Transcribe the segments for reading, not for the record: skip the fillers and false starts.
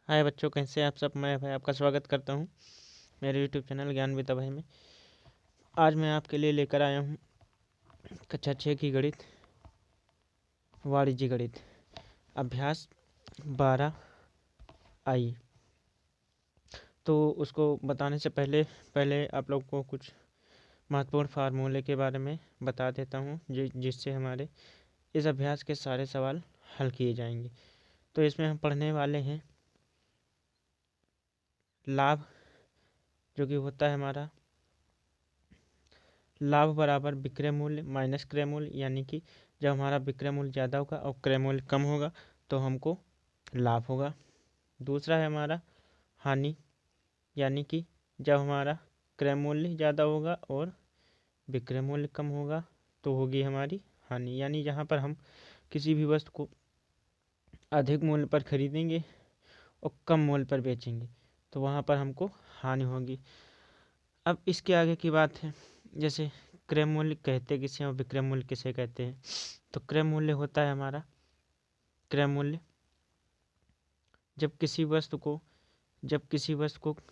हाय बच्चों, कैसे हैं आप सब। मैं भाई आपका स्वागत करता हूं मेरे यूट्यूब चैनल ज्ञान विता भाई में। आज मैं आपके लिए लेकर आया हूं कक्षा 6 की गणित, वाणिज्य गणित, अभ्यास 12। आई तो उसको बताने से पहले पहले आप लोग को कुछ महत्वपूर्ण फार्मूले के बारे में बता देता हूं जिससे हमारे इस अभ्यास के सारे सवाल हल किए जाएंगे। तो इसमें हम पढ़ने वाले हैं लाभ, जो कि होता है हमारा लाभ बराबर विक्रय मूल्य माइनस क्रय मूल्य, यानी कि जब हमारा विक्रय मूल्य ज़्यादा होगा और क्रय मूल्य कम होगा तो हमको लाभ होगा। दूसरा है हमारा हानि, यानी कि जब हमारा क्रय मूल्य ज़्यादा होगा और विक्रय मूल्य कम होगा तो होगी हमारी हानि, यानी जहाँ पर हम किसी भी वस्तु को अधिक मूल्य पर खरीदेंगे और कम मूल्य पर बेचेंगे तो वहाँ पर हमको हानि होगी। अब इसके आगे की बात है, जैसे क्रय मूल्य कहते किसे और विक्रय मूल्य किसे कहते हैं। तो क्रय मूल्य होता है हमारा क्रय मूल्य जब किसी वस्तु को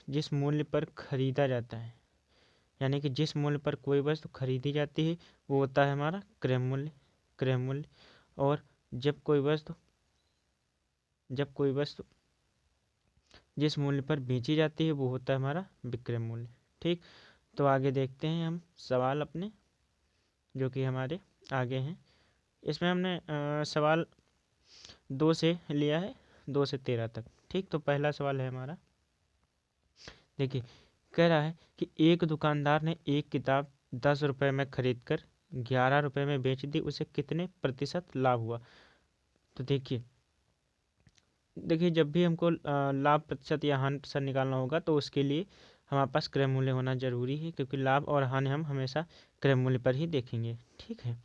जिस मूल्य पर खरीदा जाता है, यानी कि जिस मूल्य पर कोई वस्तु खरीदी जाती है वो होता है हमारा क्रय मूल्य। और जब कोई वस्तु जिस मूल्य पर बेची जाती है वो होता है हमारा विक्रय मूल्य। ठीक, तो आगे देखते हैं हम सवाल अपने जो कि हमारे आगे हैं। इसमें हमने सवाल 2 से लिया है 2 से 13 तक। ठीक, तो पहला सवाल है हमारा, देखिए कह रहा है कि एक दुकानदार ने एक किताब 10 रुपये में खरीद कर 11 रुपये में बेच दी, उसे कितने प्रतिशत लाभ हुआ। तो देखिए जब भी हमको लाभ प्रतिशत या हानि प्रतिशत निकालना होगा तो उसके लिए हमारे पास क्रय मूल्य होना जरूरी है, क्योंकि लाभ और हानि हम हमेशा क्रय मूल्य पर ही देखेंगे। ठीक है,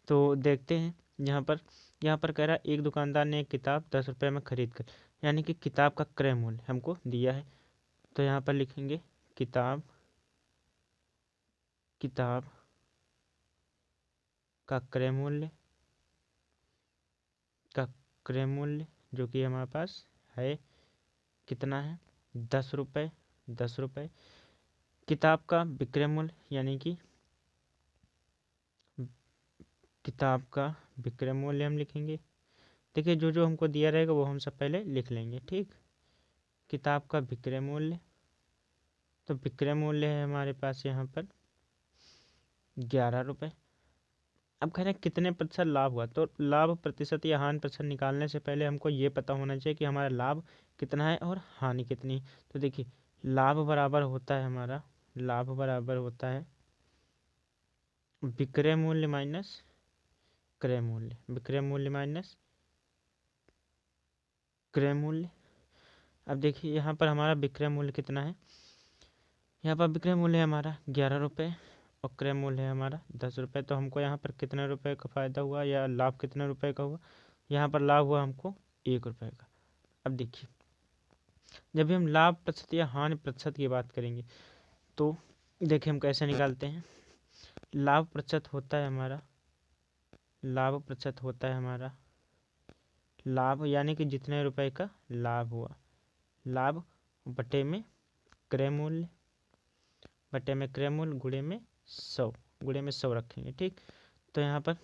तो देखते हैं यहाँ पर कह रहा है एक दुकानदार ने एक किताब 10 रुपये में खरीद कर, यानी कि किताब का क्रय मूल्य हमको दिया है। तो यहाँ पर लिखेंगे किताब का क्रय मूल्य जो कि हमारे पास है कितना है 10 रुपये। किताब का विक्रय मूल्य, यानी कि किताब का विक्रय मूल्य हम लिखेंगे। देखिए जो जो हमको दिया रहेगा वो हम सब पहले लिख लेंगे। ठीक, किताब का विक्रय मूल्य, तो विक्रय मूल्य है हमारे पास यहाँ पर 11 रुपये। अब कह रहे हैं कितने प्रतिशत लाभ हुआ, तो लाभ प्रतिशत या हानि प्रतिशत निकालने से पहले हमको ये पता होना चाहिए कि हमारा लाभ कितना है और हानि कितनी है। तो देखिए लाभ बराबर होता है विक्रय मूल्य माइनस क्रय मूल्य, विक्रय मूल्य माइनस क्रय मूल्य। अब देखिए यहाँ पर हमारा विक्रय मूल्य कितना है, यहाँ पर विक्रय मूल्य है हमारा 11 रुपये और क्रय मूल्य है हमारा 10 रुपये। तो हमको यहाँ पर कितने रुपए का फायदा हुआ या लाभ कितने रुपए का हुआ, यहाँ पर लाभ हुआ हमको 1 रुपये का। अब देखिए जब भी हम लाभ प्रतिशत या हानि प्रतिशत की बात करेंगे तो देखिए हम कैसे निकालते हैं। लाभ प्रतिशत होता है हमारा लाभ, यानी कि जितने रुपए का लाभ हुआ, लाभ बटे में क्रय मूल्य गुणे में 100 रखेंगे। ठीक, तो यहाँ पर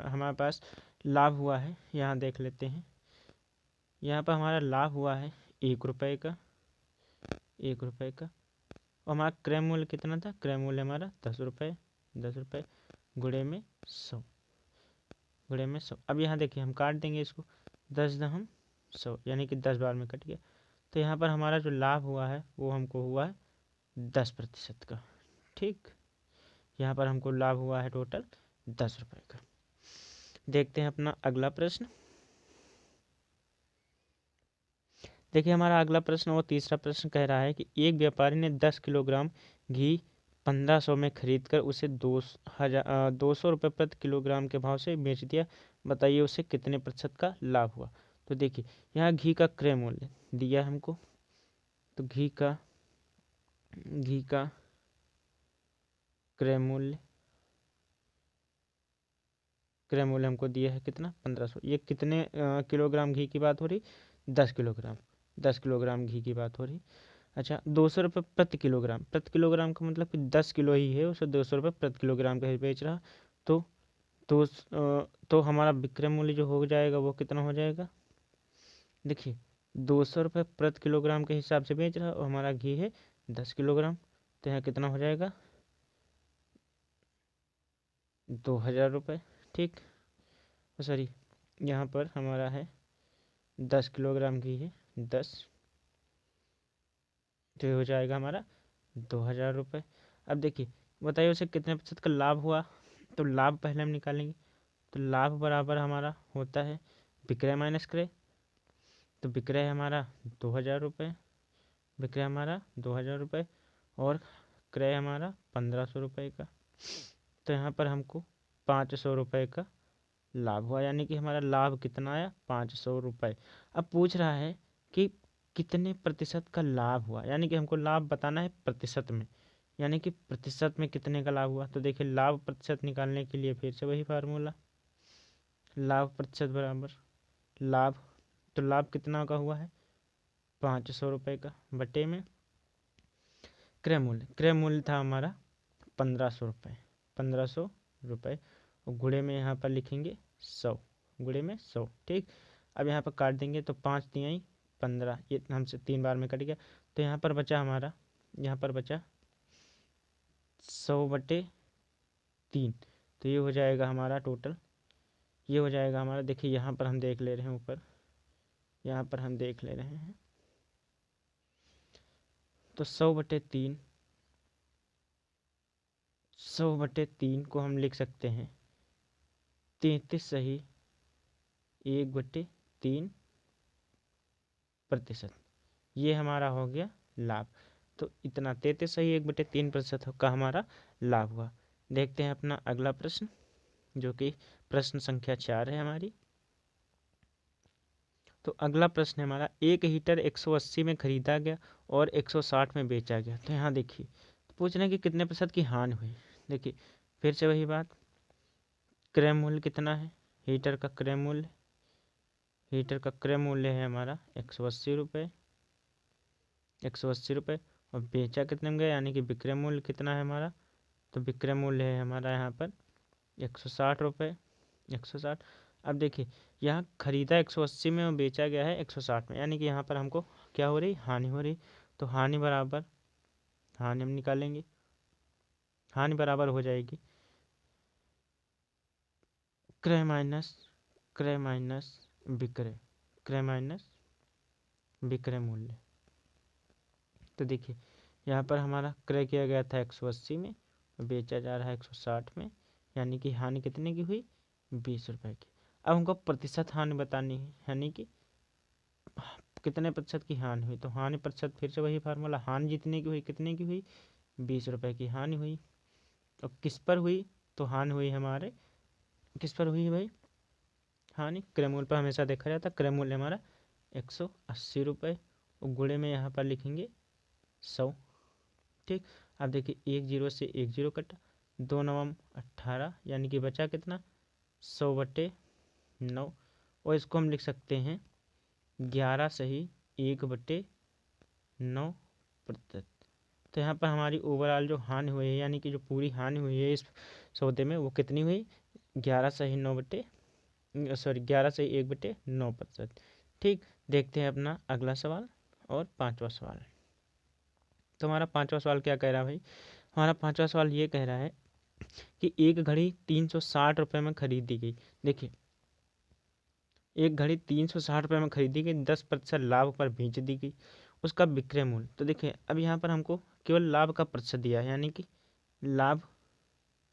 हमारे पास लाभ हुआ है, यहाँ देख लेते हैं। यहाँ पर हमारा लाभ हुआ है 1 रुपये का और हमारा क्रय मूल्य कितना था, क्रय मूल्य हमारा 10 रुपये गुणे में 100 अब यहाँ देखिए हम काट देंगे इसको, 10 दहम 100, यानी कि 10 बार में कट गया। तो यहाँ पर हमारा जो लाभ हुआ है वो हमको हुआ है 10% का। ठीक, यहाँ पर हमको लाभ हुआ है टोटल 10 रुपये का। देखते हैं अपना अगला प्रश्न। देखिए हमारा अगला प्रश्न और तीसरा प्रश्न कह रहा है कि एक व्यापारी ने 10 किलोग्राम घी 1500 में खरीद कर उसे 200 रुपये प्रति किलोग्राम के भाव से बेच दिया, बताइए उसे कितने प्रतिशत का लाभ हुआ। तो देखिए यहाँ घी का क्रय मूल्य दिया है हमको, तो घी का क्रय मूल्य क्रय मूल्य हमको दिया है कितना 1500। ये कितने किलोग्राम घी की बात हो रही, 10 किलोग्राम, 10 किलोग्राम घी की बात हो रही। अच्छा 200 रुपये प्रति किलोग्राम, प्रति किलोग्राम का मतलब कि 10 किलो ही है, उसे 200 रुपये प्रति किलोग्राम का ही बेच रहा। तो तो हमारा विक्रय मूल्य जो हो जाएगा वो कितना हो जाएगा, देखिए 200 रुपये प्रति किलोग्राम के हिसाब से बेच रहा और हमारा घी है 10 किलोग्राम, तो यहाँ कितना हो जाएगा 2000 रुपये। ठीक, सॉरी यहाँ पर हमारा है 10 किलोग्राम घी है 10, तो ये हो जाएगा हमारा 2000 रुपये। अब देखिए बताइए उसे कितने प्रतिशत का लाभ हुआ, तो लाभ पहले हम निकालेंगे। तो लाभ बराबर हमारा होता है विक्रय माइनस क्रय। तो विक्रय हमारा 2000 रुपये, विक्रय हमारा 2000 रुपये और क्रय हमारा 1500 रुपये का। तो यहाँ पर हमको 500 रुपये का लाभ हुआ, यानी कि हमारा लाभ कितना आया 500 रुपये। अब पूछ रहा है कि कितने प्रतिशत का लाभ हुआ, यानी कि हमको लाभ बताना है प्रतिशत में, यानी कि प्रतिशत में कितने का लाभ हुआ। तो देखिए लाभ प्रतिशत निकालने के लिए फिर से वही फार्मूला, लाभ प्रतिशत बराबर लाभ, तो लाभ कितना का हुआ है 500 रुपये का, बटे में क्रय मूल्य, क्रय मूल्य था हमारा 1500 रुपये, 1500 रुपये और गुणे में यहाँ पर लिखेंगे 100, गुणे में 100। ठीक, अब यहाँ पर काट देंगे तो 5 तिहाई 15, ये हमसे 3 बार में कट गया। तो यहाँ पर बचा हमारा, यहाँ पर बचा 100/3, तो ये हो जाएगा हमारा टोटल, ये हो जाएगा हमारा, देखिए यहाँ पर हम देख ले रहे हैं ऊपर, यहाँ पर हम देख ले रहे हैं, तो 100/3, 100/3 को हम लिख सकते हैं 33.1/3%, ये हमारा हो गया लाभ। तो इतना 33.1/3% का हमारा लाभ हुआ। देखते हैं अपना अगला प्रश्न, जो कि प्रश्न संख्या 4 है हमारी। तो अगला प्रश्न है हमारा, एक हीटर 180 में खरीदा गया और 160 में बेचा गया। तो यहाँ देखिए तो पूछ रहे हैं कि कितने प्रतिशत की हानि हुई। देखिए फिर से वही बात, क्रय मूल्य कितना है, हीटर का क्रय मूल्य, हीटर का क्रय मूल्य है हमारा 180 रुपये, 180 रुपये और बेचा कितने में गया, यानी कि विक्रय मूल्य कितना है हमारा, तो विक्रय मूल्य है हमारा यहाँ पर 160 रुपये, 160। अब देखिए यहाँ खरीदा 180 में और बेचा गया है 160 में, यानी कि यहाँ पर हमको क्या हो रही, हानि हो रही। तो हानि बराबर, हानि हम निकालेंगे, हानि बराबर हो जाएगी क्रय माइनस, क्रय माइनस विक्रय, क्रय माइनस विक्रय मूल्य। तो देखिए यहाँ पर हमारा क्रय किया गया था 180 में और बेचा जा रहा है 160 में, यानी कि हानि कितने की हुई 20 रुपये की। अब हमको प्रतिशत हानि बतानी है, यानी कि कितने प्रतिशत की हानि हुई। तो हानि प्रतिशत फिर से वही फार्मूला, हानि जितने की हुई कितने की हुई 20 रुपये की हानि हुई। और किस पर हुई, तो हानि हुई हमारे, किस पर हुई भाई हानि, क्रय मूल्य पर हमेशा देखा जाता है। क्रय मूल्य हमारा 180 रुपये और गुणे में यहाँ पर लिखेंगे 100। ठीक, अब देखिए 1 0 से 1 0 कटा, 2 9 18, यानी कि बचा कितना 100/9 और इसको हम लिख सकते हैं 11 सही 1/9%। तो यहाँ पर हमारी ओवरऑल जो हानि हुई है, यानी कि जो पूरी हानि हुई है इस सौदे में, वो कितनी हुई 11 सही 1/9%। ठीक, देखते हैं अपना अगला सवाल और 5वां सवाल। तो हमारा 5वां सवाल क्या कह रहा है भाई, हमारा 5वां सवाल ये कह रहा है कि एक घड़ी 360 रुपये में खरीदी गई। देखिए एक घड़ी 360 रुपये में खरीदी गई, 10% लाभ पर बेच दी गई, उसका विक्रय मूल्य। तो देखिए अब यहाँ पर हमको केवल लाभ का प्रतिशत दिया है, यानी कि लाभ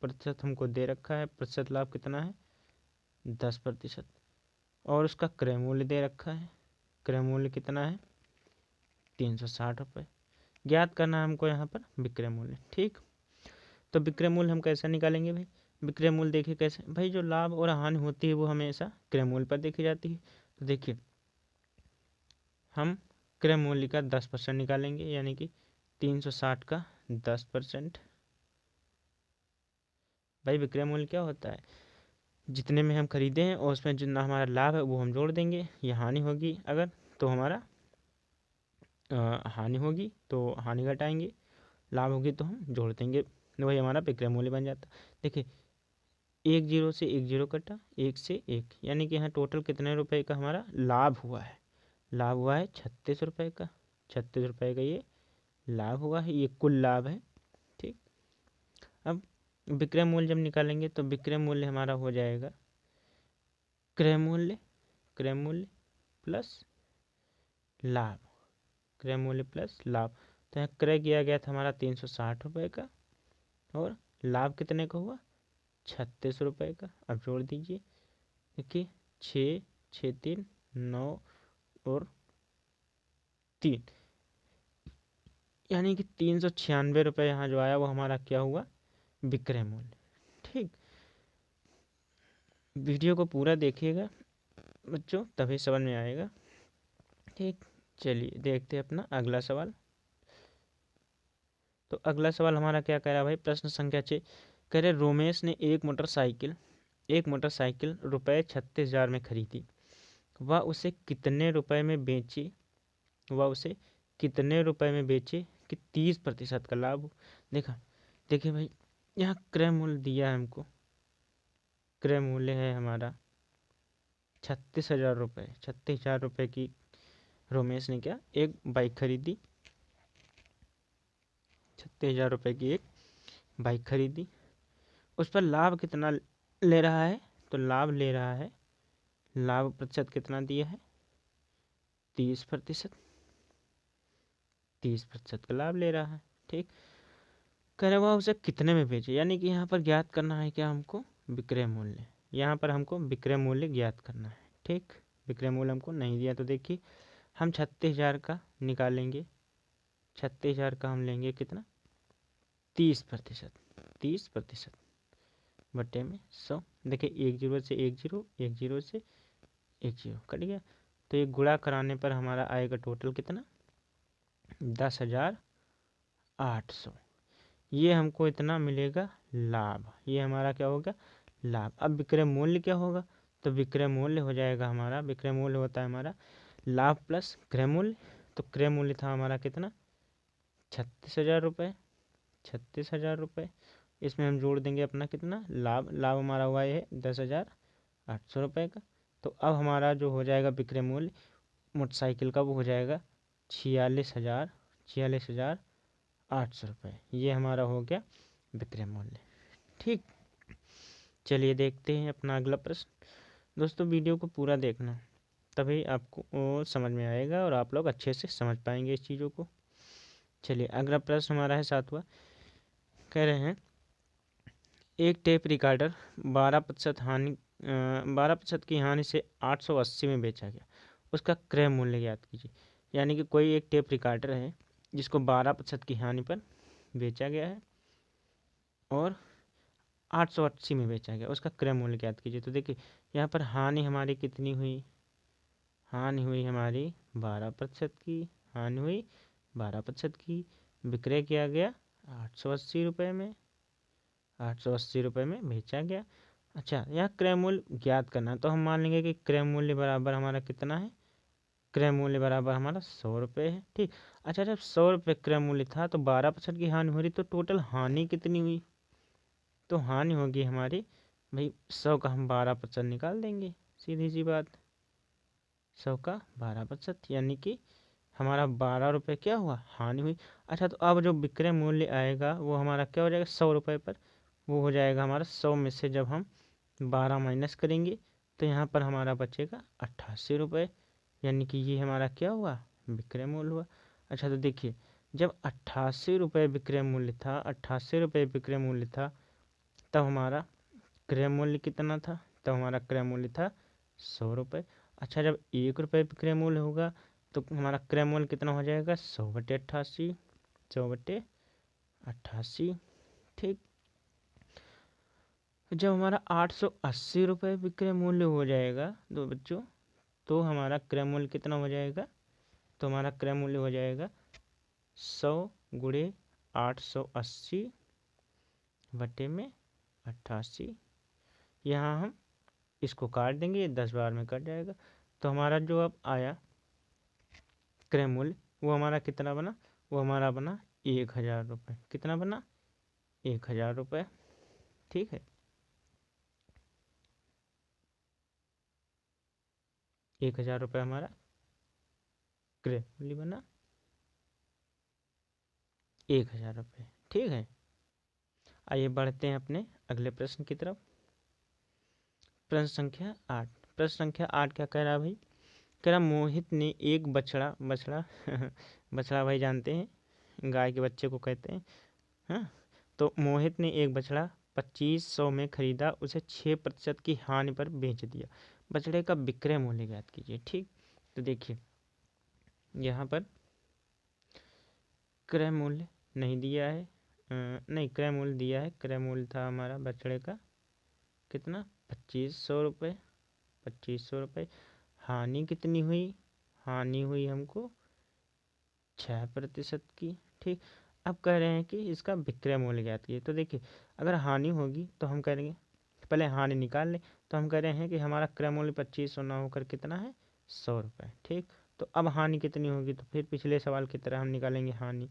प्रतिशत हमको दे रखा है, प्रतिशत लाभ कितना है 10%, और उसका क्रय मूल्य दे रखा है, क्रय मूल्य कितना है 360 रुपये। ज्ञात करना है हमको यहाँ पर विक्रय मूल्य। ठीक, तो विक्रय मूल्य हम कैसे निकालेंगे भाई, विक्रय मूल्य देखिए कैसे भाई, जो लाभ और हानि होती है वो हमेशा क्रय मूल्य पर देखी जाती है। तो देखिए हम क्रय मूल्य का 10% निकालेंगे, यानी कि 360 का 10%। भाई विक्रय मूल्य क्या होता है, जितने में हम खरीदे हैं और उसमें जितना हमारा लाभ है वो हम जोड़ देंगे। ये हानि होगी अगर तो हमारा हानि होगी तो हानि घटाएंगे, लाभ होगी तो हम जोड़ देंगे, वही हमारा विक्रय मूल्य बन जाता। देखिए 1 जीरो से 1 जीरो कटा, 1 से 1, यानी कि यहाँ टोटल कितने रुपए का हमारा लाभ हुआ है। लाभ हुआ है 36 रुपये का, 36 रुपये का ये लाभ हुआ है, ये कुल लाभ है। ठीक, अब विक्रय मूल्य जब निकालेंगे तो विक्रय मूल्य हमारा हो जाएगा क्रय मूल्य, क्रय मूल्य प्लस लाभ, क्रय मूल्य प्लस लाभ। तो यहाँ क्रय किया गया था हमारा 360 रुपये का और लाभ कितने का हुआ 36 रुपये का। अब जोड़ दीजिए, देखिए 6 6 3 9 और 3, यानी कि 396 रुपये यहाँ जो आया वो हमारा क्या हुआ विक्रय मूल्य। ठीक, वीडियो को पूरा देखिएगा बच्चों तभी समझ में आएगा। ठीक, चलिए देखते हैं अपना अगला सवाल। तो अगला सवाल हमारा क्या कह रहा है भाई, प्रश्न संख्या 6 कह रहे रोमेश ने एक मोटरसाइकिल रुपये 36,000 में खरीदी, वह उसे कितने रुपए में बेची, वह उसे कितने रुपए में बेचे कि 30% का लाभ हो। देखिए भाई यहाँ क्रय मूल्य दिया है हमको, क्रय मूल्य है हमारा 36,000 रुपये। 36,000 रुपये की रोमेश ने क्या एक बाइक खरीदी, 36,000 रुपये की एक बाइक खरीदी। उस पर लाभ कितना ले रहा है, तो लाभ ले रहा है, लाभ प्रतिशत कितना दिया है 30%, 30% का लाभ ले रहा है। ठीक, कह रहे वह उसे कितने में बेचे, यानी कि यहाँ पर ज्ञात करना है क्या हमको विक्रय मूल्य, यहाँ पर हमको विक्रय मूल्य ज्ञात करना है। ठीक, विक्रय मूल्य हमको नहीं दिया तो देखिए हम 36,000 का निकालेंगे, 36,000 का हम लेंगे कितना 30%, 30% बटे में 100। देखिए 1 जीरो से 1 जीरो, 1 जीरो से 1 जीरो कट गया, तो ये गुणा कराने पर हमारा आएगा टोटल कितना 10,800। ये हमको इतना मिलेगा लाभ, ये हमारा क्या होगा लाभ। अब विक्रय मूल्य क्या होगा, तो विक्रय मूल्य हो जाएगा हमारा, विक्रय मूल्य होता है हमारा लाभ प्लस क्रय मूल्य। तो क्रय मूल्य था हमारा कितना 36,000 रुपये, 36,000 रुपये, इसमें हम जोड़ देंगे अपना कितना लाभ, लाभ हमारा हुआ है 10,800 रुपये का। तो अब हमारा जो हो जाएगा विक्रय मूल्य मोटरसाइकिल का वो हो जाएगा 46,800 रुपये, ये हमारा हो गया विक्रय मूल्य। ठीक, चलिए देखते हैं अपना अगला प्रश्न। दोस्तों वीडियो को पूरा देखना तभी आपको वो समझ में आएगा और आप लोग अच्छे से समझ पाएंगे इस चीज़ों को। चलिए अगला प्रश्न हमारा है 7वां, कह रहे हैं एक टेप रिकॉर्डर 12% की हानि से 880 में बेचा गया, उसका क्रय मूल्य ज्ञात कीजिए। यानी कि कोई एक टेप रिकॉर्डर है जिसको 12% की हानि पर बेचा गया है और 880 में बेचा गया, उसका क्रय मूल्य ज्ञात कीजिए। तो देखिए यहाँ पर हानि हमारी कितनी हुई, हानि हुई हमारी 12% की, हानि हुई 12% की, विक्रय किया गया 880 रुपये में, 880 रुपये में बेचा गया। अच्छा, यहाँ क्रय मूल्य ज्ञात करना है तो हम मान लेंगे कि क्रय मूल्य बराबर हमारा कितना है, क्रय मूल्य बराबर हमारा 100 रुपये है। ठीक, अच्छा जब 100 रुपये क्रय मूल्य था तो 12% की हानि हो रही, तो टोटल हानि कितनी हुई, तो हानि होगी हमारी भाई 100 का हम 12% निकाल देंगे, सीधी सी बात, 100 का 12%, यानी कि हमारा 12 रुपये क्या हुआ हानि हुई। अच्छा, तो अब जो विक्रय मूल्य आएगा वो हमारा क्या हो जाएगा 100 रुपये पर, वो हो जाएगा हमारा 100 में से जब हम 12 माइनस करेंगे तो यहाँ पर हमारा बचेगा 88 रुपये, यानी कि ये हमारा क्या हुआ विक्रय मूल्य हुआ। अच्छा, तो देखिए जब 88 रुपये विक्रय मूल्य था, 88 रुपये विक्रय मूल्य था, तब हमारा क्रय मूल्य कितना था, तब हमारा क्रय मूल्य था 100 रुपये। अच्छा, जब 1 रुपये विक्रय मूल्य होगा तो हमारा क्रय मूल्य कितना हो जाएगा 100/88, 100/88। ठीक, जब हमारा 880 रुपये विक्रय मूल्य हो जाएगा तो बच्चों, तो हमारा क्रय मूल्य कितना हो जाएगा, तो हमारा क्रय मूल्य हो जाएगा 100 गुणे 880 बटे में 88। यहाँ हम इसको काट देंगे, 10 बार में कट जाएगा। तो हमारा जो अब आया क्रय मूल्य वो हमारा कितना बना, वो हमारा बना 1,000 रुपये। कितना बना, 1,000 रुपये। ठीक है, 1,000 रुपये हमारा क्रय मूल्य बना, 1,000 रुपये। ठीक है, आइए बढ़ते हैं अपने अगले प्रश्न की तरफ। प्रश्न संख्या 8। प्रश्न संख्या 8 क्या कह रहा है भाई, कह रहा मोहित ने एक बछड़ा बछड़ा बछड़ा भाई जानते हैं, गाय के बच्चे को कहते हैं। हाँ, तो मोहित ने एक बछड़ा 2500 में खरीदा, उसे 6% की हानि पर बेच दिया। बछड़े का विक्रय मूल्य ज्ञात कीजिए। ठीक, तो देखिए यहाँ पर क्रय मूल्य नहीं दिया है, नहीं क्रय मूल्य दिया है। क्रय मूल्य था हमारा बछड़े का कितना, 2500 रुपये। 2500 रुपये। हानि कितनी हुई, हानि हुई हमको 6% की। ठीक, अब कह रहे हैं कि इसका विक्रय मूल्य ज्ञात कीजिए। तो देखिए अगर हानि होगी तो हम करेंगे पहले हानि निकाल लें। तो हम कह रहे हैं कि हमारा क्रय मूल्य 2500 ना होकर कितना है, 100 रुपये। ठीक, तो अब हानि कितनी होगी, तो फिर पिछले सवाल की तरह हम निकालेंगे हानि।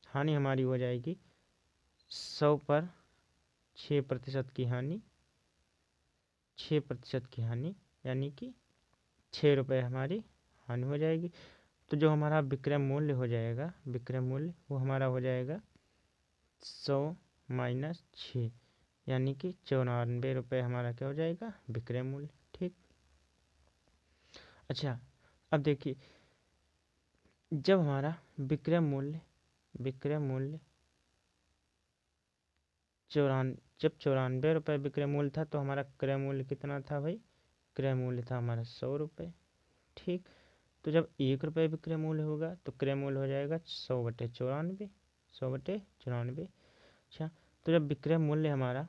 हानि हमारी हो जाएगी 100 पर 6% की हानि, 6% की हानि यानी कि 6 रुपये हमारी हानि हो जाएगी। तो जो हमारा विक्रय मूल्य हो जाएगा, विक्रय मूल्य वो हमारा हो जाएगा 100 माइनस 6 यानी कि 94 रुपये हमारा क्या हो जाएगा, विक्रय मूल्य। ठीक, अच्छा अब देखिए जब हमारा विक्रय मूल्य जब 94 रुपये विक्रय मूल्य था तो हमारा क्रय मूल्य कितना था भाई, क्रय मूल्य था हमारा 100 रुपये। ठीक, तो जब 1 रुपये विक्रय मूल्य होगा तो क्रय मूल्य हो जाएगा 100/94, 100/94। अच्छा, तो जब विक्रय मूल्य हमारा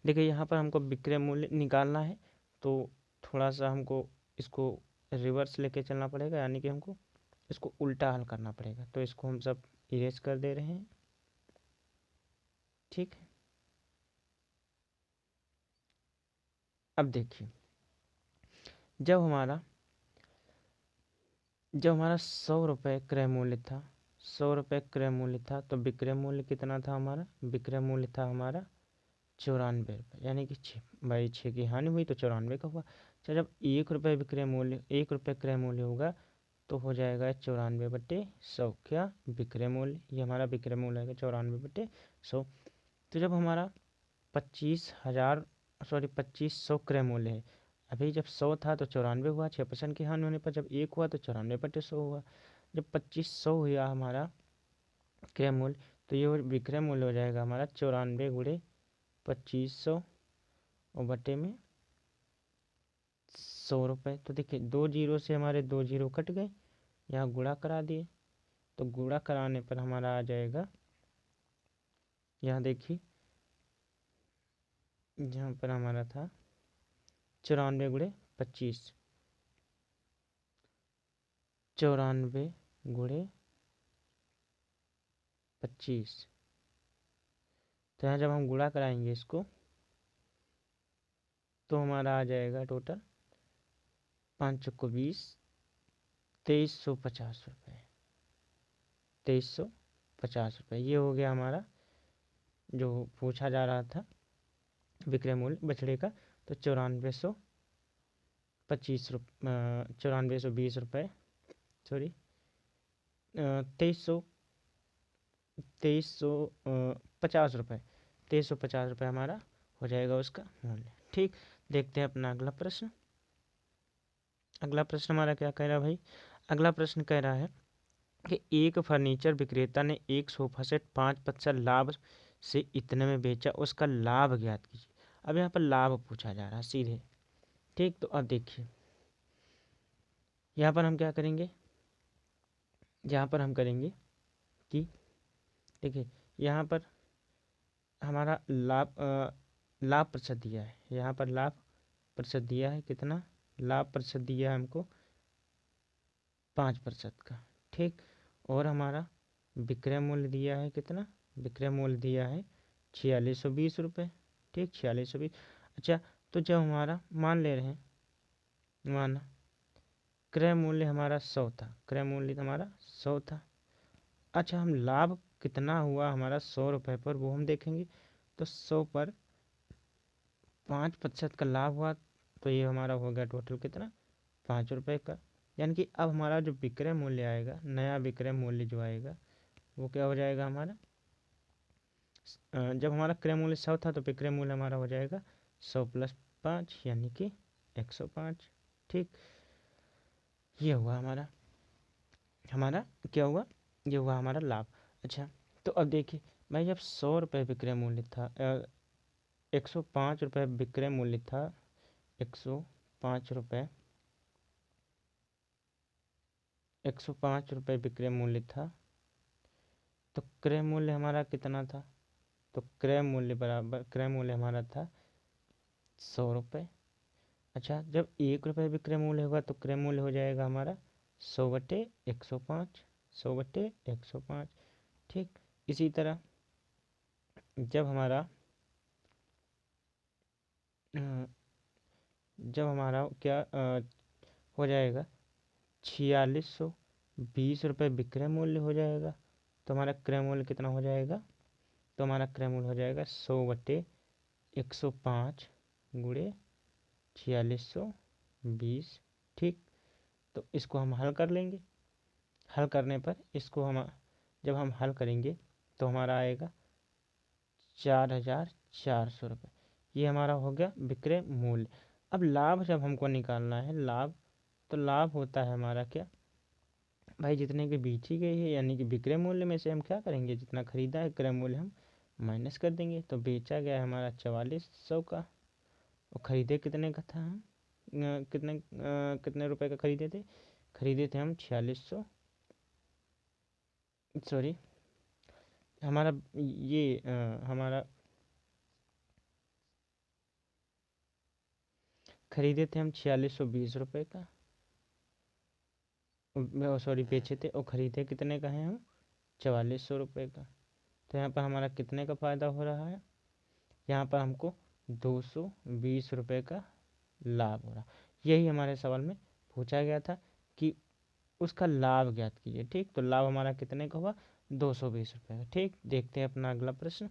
देखिए यहाँ पर हमको विक्रय मूल्य निकालना है, तो थोड़ा सा हमको इसको रिवर्स लेके चलना पड़ेगा, यानी कि हमको इसको उल्टा हल करना पड़ेगा। तो इसको हम सब इरेज कर दे रहे हैं। ठीक, अब देखिए जब हमारा 100 रुपये क्रय मूल्य था, 100 रुपये क्रय मूल्य था, तो विक्रय मूल्य कितना था हमारा, विक्रय मूल्य था हमारा 94 रुपये, यानी कि 6 की हानि हुई तो 94 का हुआ। अच्छा, जब 1 रुपये विक्रय मूल्य 1 रुपये क्रय मूल्य होगा तो हो जाएगा 94/100 क्या, विक्रय मूल्य। ये हमारा विक्रय मूल्य है 94/100। तो जब हमारा 2500 क्रय मूल्य है, अभी जब 100 था तो 94 हुआ, 6% की हानि होने पर जब 1 हुआ तो 94/100 हुआ। जब 2500 हुआ हमारा क्रय मूल्य, तो ये विक्रय मूल्य हो जाएगा हमारा 94 × 2500 और बटे में 100 रुपये। तो देखिए 2 जीरो से हमारे 2 जीरो कट गए, यहाँ गुणा करा दिए, तो गुणा कराने पर हमारा आ जाएगा, यहाँ देखिए जहाँ पर हमारा था 94 × 25, 94 × 25। तो यहाँ जब हम गुणा कराएंगे इसको तो हमारा आ जाएगा टोटल 5 चौको 20, 2350 रुपये, 2350 रुपये। ये हो गया हमारा जो पूछा जा रहा था विक्रय मूल्य बछड़े का। तो 9420 रुपये, सॉरी 2350 रुपये, 2350 रुपये हमारा हो जाएगा उसका मूल्य। ठीक, देखते हैं अपना अगला प्रश्न। अगला प्रश्न हमारा क्या कह रहा है भाई, अगला प्रश्न कह रहा है कि एक फर्नीचर विक्रेता ने एक सोफा सेट 5% लाभ से इतने में बेचा, उसका लाभ ज्ञात कीजिए। अब यहाँ पर लाभ पूछा जा रहा है सीधे। ठीक, तो अब देखिए यहाँ पर हम क्या करेंगे, यहाँ पर हम करेंगे कि देखिए यहाँ पर हमारा लाभ प्रतिशत दिया है, यहाँ पर लाभ प्रतिशत दिया है, कितना लाभ प्रतिशत दिया है हमको 5% का। ठीक, और हमारा विक्रय मूल्य दिया है कितना, विक्रय मूल्य दिया है 4620 रुपये। ठीक, 4620। अच्छा, तो जब हमारा मान ले रहे हैं, माना क्रय मूल्य हमारा 100 था, क्रय मूल्य हमारा 100 था। अच्छा, हम लाभ कितना हुआ हमारा 100 रुपये पर वो हम देखेंगे। तो 100 पर 5% का लाभ हुआ, तो ये हमारा हो गया टोटल कितना, 5 रुपये का। यानी कि अब हमारा जो विक्रय मूल्य आएगा, नया विक्रय मूल्य जो आएगा वो क्या हो जाएगा हमारा, जब हमारा क्रय मूल्य 100 था तो विक्रय मूल्य हमारा हो जाएगा 100 + 5 यानी कि 105। ठीक, ये हुआ हमारा हमारा क्या हुआ, ये हुआ हमारा लाभ। अच्छा, तो अब देखिए भाई, जब 100 रुपये विक्रय मूल्य था, 105 रुपये विक्रय मूल्य था, 105 रुपये, 105 रुपये विक्रय मूल्य था, तो क्रय मूल्य हमारा कितना था, तो क्रय मूल्य बराबर, क्रय मूल्य हमारा था 100 रुपये। अच्छा, जब 1 रुपये विक्रय मूल्य होगा तो क्रय मूल्य हो जाएगा हमारा 100/105, 100/105। ठीक, इसी तरह जब हमारा क्या हो जाएगा, 4620 रुपये विक्रय मूल्य हो जाएगा, तो हमारा क्रय मूल्य कितना हो जाएगा, तो हमारा क्रय मूल्य हो जाएगा 100/105 गुणे 4620। ठीक, तो इसको हम हल कर लेंगे। हल करने पर इसको हम जब हम हल करेंगे तो हमारा आएगा 4400 रुपये। ये हमारा हो गया विक्रय मूल्य। अब लाभ जब हमको निकालना है, लाभ, तो लाभ होता है हमारा क्या भाई, जितने की बेची गई है, यानी कि विक्रय मूल्य में से हम क्या करेंगे, जितना खरीदा है क्रय मूल्य हम माइनस कर देंगे। तो बेचा गया है हमारा 4400 का, और खरीदे कितने का था हम, कितने रुपए का खरीदे थे, खरीदे थे हम 4600, सॉरी, हमारा ये हमारा खरीदे थे हम 4620 रुपये का, सॉरी बेचे थे, और खरीदे कितने का है हम, 4400 रुपये का। तो यहाँ पर हमारा कितने का फ़ायदा हो रहा है, यहाँ पर हमको 220 रुपये का लाभ हो रहा। यही हमारे सवाल में पूछा गया था कि उसका लाभ ज्ञात कीजिए। ठीक, तो लाभ हमारा कितने का हुआ, 220 रुपये का। ठीक, देखते हैं अपना अगला प्रश्न,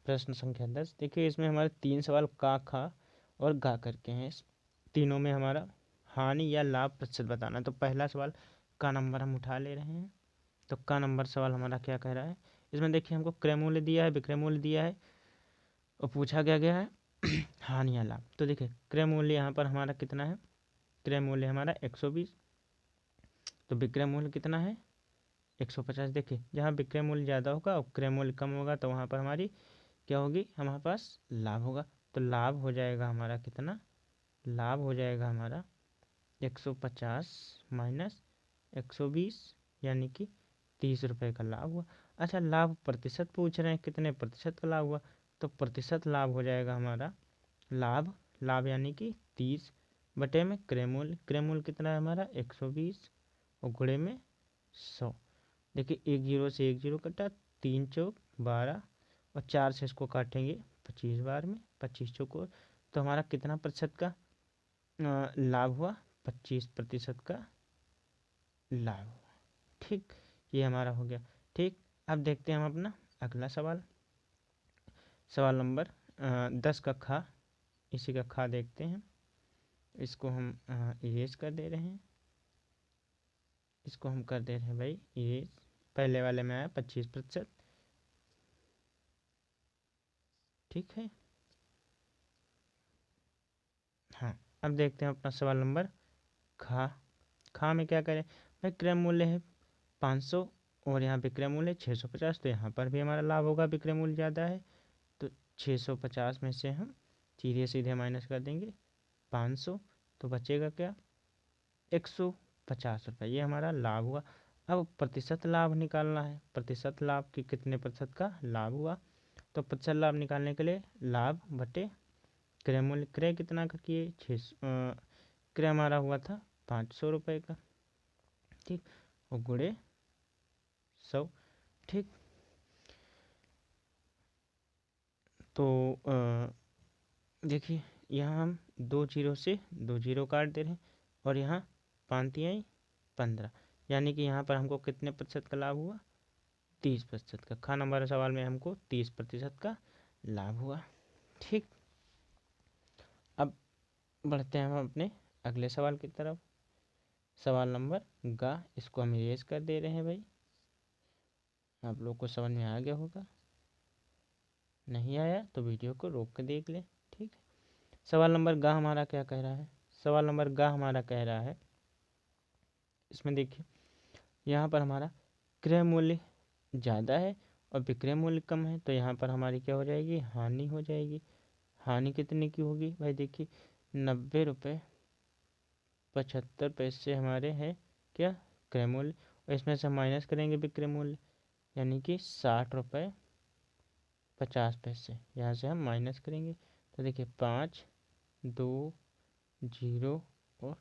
प्रश्न संख्या 10। देखिए, इसमें हमारे 3 सवाल का, खा और गा करके हैं। इस तीनों में हमारा हानि या लाभ प्रतिशत बताना है। तो पहला सवाल का नंबर हम उठा ले रहे हैं। तो का नंबर सवाल हमारा क्या कह रहा है, इसमें देखिए हमको क्रय मूल्य दिया है, विक्रय मूल्य दिया है, और पूछा गया है हानि या लाभ। तो देखिए क्रय मूल्य यहाँ पर हमारा कितना है, क्रय मूल्य हमारा 120, तो विक्रय मूल्य कितना है 150। देखिए, जहाँ विक्रय मूल्य ज़्यादा होगा और क्रय मूल्य कम होगा तो वहाँ पर हमारी क्या होगी, हमारे पास लाभ होगा। तो लाभ हो जाएगा हमारा कितना, लाभ हो जाएगा हमारा 150 माइनस 120, यानी कि 30 रुपये का लाभ हुआ। अच्छा, लाभ प्रतिशत पूछ रहे हैं, कितने प्रतिशत का लाभ हुआ, तो प्रतिशत लाभ हो जाएगा हमारा, लाभ, लाभ यानी कि 30 बटे में क्रय मूल्य, क्रय मूल्य कितना है हमारा 120, और गुणे में 100। देखिए, 1 जीरो से 1 जीरो कटा, 3 चौक 12, और 4 से इसको काटेंगे 25 बार में, 25 चौको, तो हमारा कितना प्रतिशत का लाभ हुआ, 25% का लाभ हुआ। ठीक, ये हमारा हो गया। ठीक, अब देखते हैं हम अपना अगला सवाल, सवाल नंबर 10 का खा, इसी का खा देखते हैं। इसको हम इरेज कर दे रहे हैं, इसको हम कर दे रहे हैं भाई इरेज। पहले वाले में आया 25%। ठीक है, हाँ, अब देखते हैं अपना सवाल नंबर खा। खा में क्या करें भाई, क्रय मूल्य है 500 और यहाँ विक्रय मूल्य 650, तो यहाँ पर भी हमारा लाभ होगा, विक्रय मूल्य ज़्यादा है, तो 650 में से हम सीधे सीधे माइनस कर देंगे 500, तो बचेगा क्या 150 रुपये। ये हमारा लाभ हुआ। अब प्रतिशत लाभ निकालना है, प्रतिशत लाभ की कितने प्रतिशत का लाभ हुआ, तो प्रतिशत लाभ निकालने के लिए लाभ बटे क्रय मूल्य, क्रय कितना का किए 600, क्रय हमारा हुआ था 500 रुपये का। ठीक, और गुणे 100। ठीक, तो देखिए यहाँ हम 2 जीरो से 2 जीरो काट दे रहे हैं और यहाँ 5 तिहाई 15, यानी कि यहाँ पर हमको कितने प्रतिशत का लाभ हुआ? 30% का। ख नंबर सवाल में हमको 30% का लाभ हुआ। ठीक, अब बढ़ते हैं हम अपने अगले सवाल की तरफ। सवाल नंबर गा, इसको हम इरेज कर दे रहे हैं भाई। आप लोग को समझ में आ गया होगा, नहीं आया तो वीडियो को रोक कर देख लें। ठीक, सवाल नंबर गा हमारा क्या कह रहा है? सवाल नंबर गा हमारा कह रहा है, इसमें देखिए यहाँ पर हमारा क्रय मूल्य ज़्यादा है और विक्रय मूल्य कम है, तो यहाँ पर हमारी क्या हो जाएगी? हानि हो जाएगी। हानि कितने की होगी भाई? देखिए 90 रुपये 75 पैसे हमारे हैं क्या? क्रय मूल्य, और इसमें से हम माइनस करेंगे विक्रय मूल्य, यानी कि 60 रुपये 50 पैसे। यहाँ से हम माइनस करेंगे तो देखिए 5 2 0, और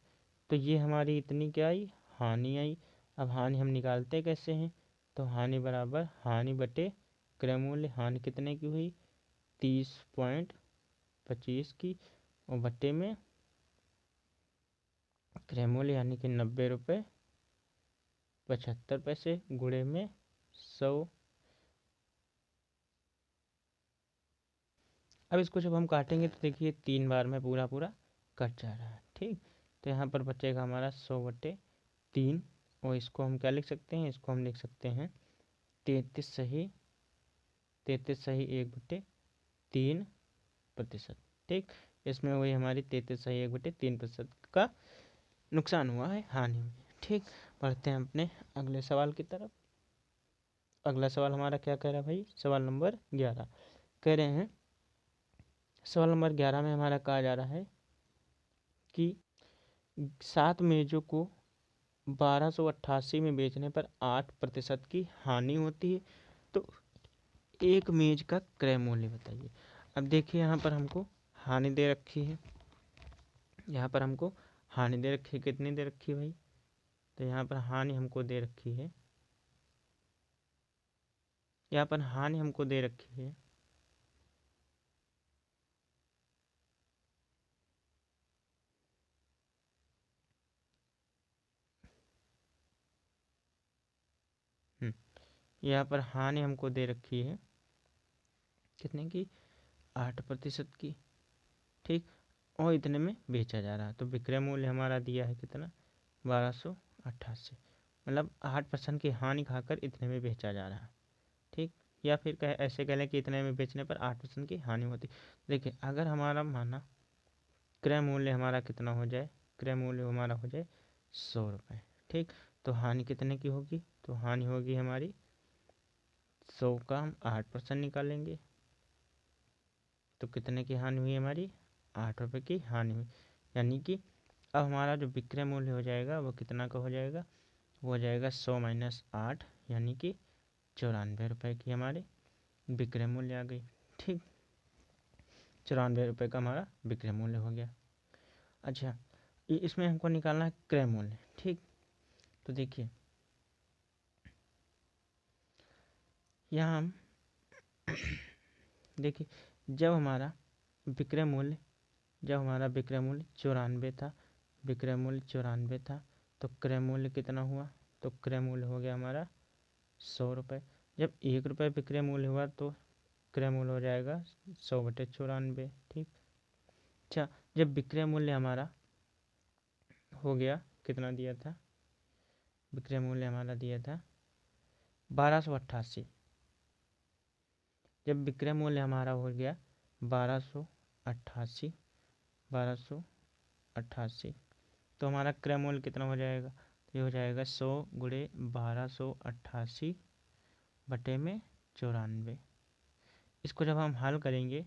तो ये हमारी इतनी क्या आई? हानि आई। अब हानि हम निकालते कैसे हैं? तो हानि बराबर हानि बटे क्रय मूल्य। हानि कितने की हुई? 30.25 की, और बट्टे में क्रय मूल्य यानी कि 90 रुपये 75 पैसे गुणे में 100। अब इसको जब हम काटेंगे तो देखिए 3 बार में पूरा पूरा कट जा रहा है। ठीक, तो यहाँ पर बचेगा हमारा 100/3, और इसको हम क्या लिख सकते हैं? इसको हम लिख सकते हैं 33 सही 1/3%। ठीक, इसमें वही हमारी 33 सही 1/3% का नुकसान हुआ है, हानि हुई। ठीक, बढ़ते हैं अपने अगले सवाल की तरफ। अगला सवाल हमारा क्या कह रहा है भाई? सवाल नंबर 11 कह रहे हैं, सवाल नंबर 11 में हमारा कहा जा रहा है कि 7 मेजों को 1288 में बेचने पर 8% की हानि होती है, तो एक मेज का क्रय मूल्य बताइए। अब देखिए यहाँ पर हमको हानि दे रखी है, यहाँ पर हमको हानि दे रखी है, कितनी दे रखी है भाई? तो यहाँ पर हानि हमको दे रखी है, यहाँ पर हानि हमको दे रखी है यहाँ पर हानि हमको दे रखी है कितने की? 8% की। ठीक, और इतने में बेचा जा रहा है, तो विक्रय मूल्य हमारा दिया है कितना? 1288, मतलब 8% की हानि खाकर इतने में बेचा जा रहा है। ठीक, या फिर ऐसे कह लें कि इतने में बेचने पर 8% की हानि होती। देखिए अगर हमारा माना क्रय मूल्य हमारा कितना हो जाए? क्रय मूल्य हमारा हो जाए 100 रुपये। ठीक, तो हानि कितने की होगी? तो हानि होगी हमारी 100 का हम 8% निकालेंगे, तो कितने की हानि हुई हमारी? 8 रुपये की हानि हुई, यानी कि अब हमारा जो विक्रय मूल्य हो जाएगा वो कितना का हो जाएगा? वो हो जाएगा 100 माइनस 8, यानी कि 94 रुपये की हमारे विक्रय मूल्य आ गई। ठीक, 94 रुपये का हमारा विक्रय मूल्य हो गया। अच्छा, इसमें हमको निकालना है क्रय मूल्य। ठीक, तो देखिए यहाँ हम देखिए विक्रय मूल्य जब हमारा विक्रय मूल्य 94 था, विक्रय मूल्य 94 था, तो क्रय मूल्य कितना हुआ? तो क्रय मूल्य हो गया हमारा 100 रुपये। जब 1 रुपये विक्रय मूल्य हुआ तो क्रय मूल्य हो जाएगा 100/94। ठीक, अच्छा, जब विक्रय मूल्य हमारा हो गया, कितना दिया था? विक्रय मूल्य हमारा दिया था 1288। जब विक्रय मूल्य हमारा हो गया 1288, 1288, तो हमारा क्रय मूल्य कितना हो जाएगा? ये हो जाएगा 100 गुणे 1288 बटे में 94। इसको जब हम हल करेंगे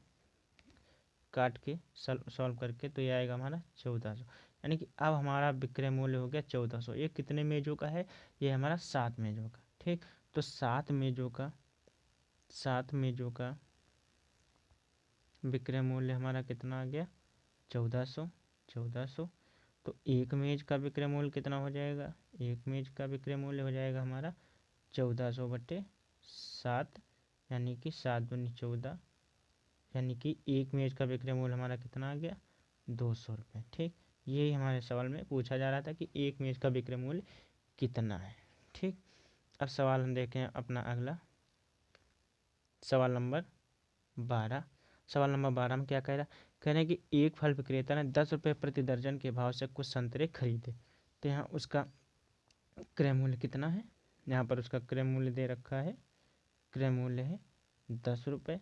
काट के सॉल्व करके, तो ये आएगा हमारा 1400, यानी कि अब हमारा विक्रय मूल्य हो गया 1400। ये कितने मेजों का है? ये हमारा 7 मेजों का। ठीक, तो 7 मेजों का विक्रय मूल्य हमारा कितना आ गया? 1400। तो एक मेज का विक्रय मूल्य कितना हो जाएगा? एक मेज का विक्रय मूल्य हो जाएगा हमारा 1400 बटे 7 यानी कि 7 दूनी 14, यानी कि एक मेज का विक्रय मूल्य हमारा कितना आ गया 200 रुपये। ठीक, यही हमारे सवाल में पूछा जा रहा था कि एक मेज का विक्रय मूल्य कितना है। ठीक, अब सवाल हम देखें अपना अगला सवाल नंबर 12। सवाल नंबर 12 में क्या कह रहा है, कह रहे हैं कि एक फल विक्रेता ने 10 रुपये प्रति दर्जन के भाव से कुछ संतरे खरीदे। तो यहाँ उसका क्रय मूल्य कितना है, यहाँ पर उसका क्रय मूल्य दे रखा है, क्रय मूल्य है 10 रुपये,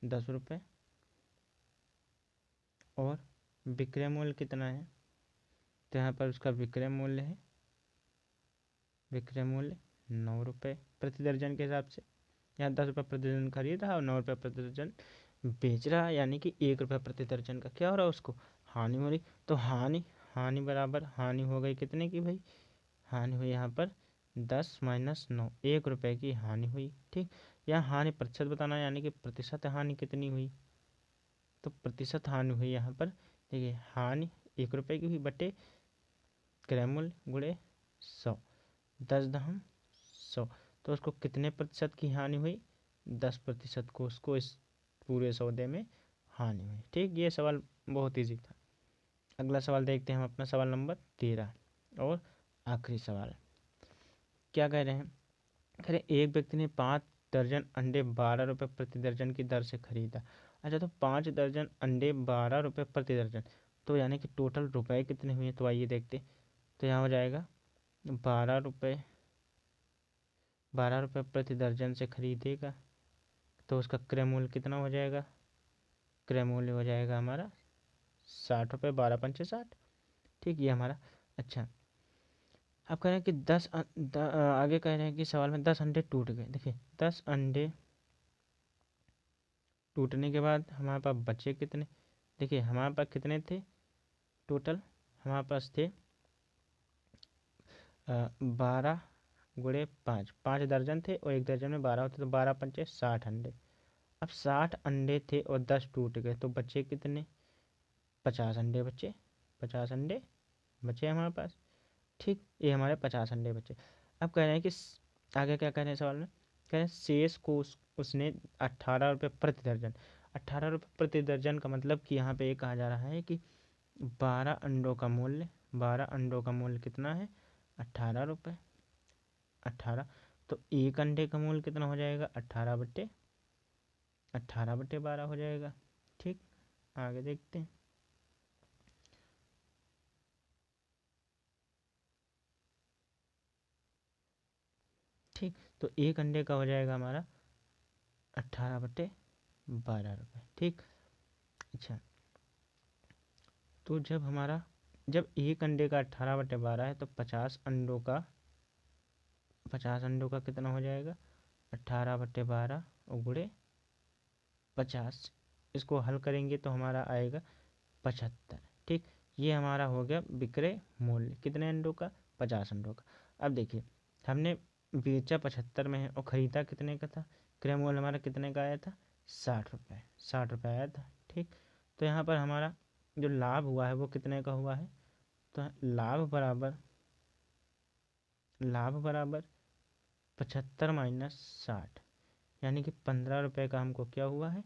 10 रुपये, और विक्रय मूल्य कितना है, तो यहाँ पर उसका विक्रय मूल्य है, विक्रय मूल्य 9 रुपये प्रति दर्जन के हिसाब से। यहाँ 10 रुपये प्रति दर्जन खरीद रहा और 9 रुपये प्रति दर्जन बेच रहा है, यानी कि 1 रुपये प्रति दर्जन का क्या हो रहा है, उसको हानि हो रही। तो हानि बराबर हानि हो गई कितने की भाई, हानि हुई यहाँ पर 10 माइनस 9, 1 रुपये की हानि हुई। ठीक, यहाँ हानि प्रतिशत बताना है, यानी कि प्रतिशत हानि कितनी हुई, तो प्रतिशत हानि हुई यहाँ पर, देखिए हानि 1 रुपये की हुई बटे क्रय मूल्य गुणे 100, 10 दहम 100, तो उसको कितने प्रतिशत की हानि हुई, 10% को उसको इस पूरे सौदे में हानि हुई। ठीक, ये सवाल बहुत ईजी था। अगला सवाल देखते हैं हम अपना सवाल नंबर 13 और आखिरी सवाल। क्या कह रहे हैं, कह रहे एक व्यक्ति ने 5 दर्जन अंडे 12 रुपये प्रति दर्जन की दर से खरीदा। अच्छा, तो 5 दर्जन अंडे 12 रुपये प्रति दर्जन, तो यानी कि टोटल रुपए कितने हुए, तो आइए देखते। तो यहाँ हो जाएगा 12 रुपये प्रति दर्जन से खरीदेगा, तो उसका क्रय मूल्य कितना हो जाएगा, क्रय मूल्य हो जाएगा हमारा 60 रुपये, 12 पंचे 60। ठीक, ये हमारा। अच्छा, अब कह रहे हैं कि आगे कह रहे हैं कि सवाल में 10 अंडे टूट गए। देखिए 10 अंडे टूटने के बाद हमारे पास बचे कितने, देखिए हमारे पास कितने थे टोटल, हमारे पास थे 12 गुणे 5, 5 दर्जन थे और एक दर्जन में 12 होते, तो 12 पंचे 60 अंडे। अब 60 अंडे थे और 10 टूट गए, तो बचे कितने, 50 अंडे बचे, 50 अंडे बचे हमारे पास। ठीक, ये हमारे 50 अंडे बचे। अब कह रहे हैं कि आगे क्या कह रहे हैं सवाल में, कह रहे हैं शेष को उसने 18 रुपये प्रति दर्जन, 18 रुपये प्रति दर्जन का मतलब कि यहाँ पे ये कहा जा रहा है कि 12 अंडों का मूल्य, 12 अंडों का मूल्य कितना है 18 रुपये, 18, तो एक अंडे का मूल्य कितना हो जाएगा 18/12 हो जाएगा। ठीक, आगे देखते हैं। ठीक, तो एक अंडे का हो जाएगा हमारा 18/12 रुपये। ठीक, अच्छा, तो जब एक अंडे का 18/12 है, तो 50 अंडों का कितना हो जाएगा 18/12 और गुणे 50, इसको हल करेंगे तो हमारा आएगा 75। ठीक, ये हमारा हो गया विक्रय मूल्य कितने अंडों का, 50 अंडों का। अब देखिए हमने बेचा 75 में है और ख़रीदा कितने का था, क्रय मूल्य हमारा कितने का आया था 60 रुपये, 60 रुपये आया था। ठीक, तो यहाँ पर हमारा जो लाभ हुआ है वो कितने का हुआ है, तो लाभ बराबर 75 माइनस 60, यानी कि 15 रुपये का हमको क्या हुआ है,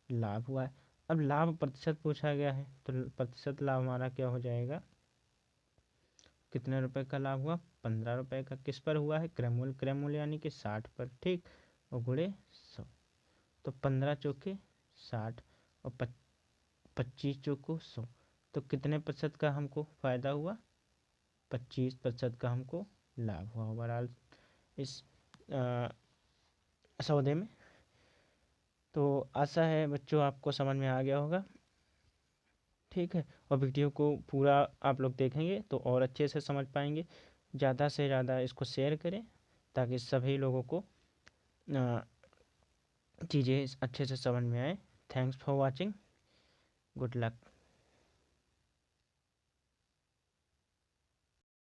लाभ हुआ है। अब लाभ प्रतिशत पूछा गया है, तो प्रतिशत लाभ हमारा क्या हो जाएगा, कितने रुपए का लाभ हुआ 15 रुपये का, किस पर हुआ है क्रय मूल्य यानी कि 60 पर। ठीक, और गुणे 100, तो 15 चौके 60 और 25 चौको 100, तो कितने प्रतिशत का हमको फ़ायदा हुआ, 25% का हमको लाभ हुआ ओवरऑल इस सौदे में। तो आशा है बच्चों आपको समझ में आ गया होगा। ठीक है, और वीडियो को पूरा आप लोग देखेंगे तो और अच्छे से समझ पाएंगे। ज़्यादा से ज़्यादा इसको शेयर करें ताकि सभी लोगों को चीज़ें अच्छे से समझ में आए। Thanks for watching, good luck.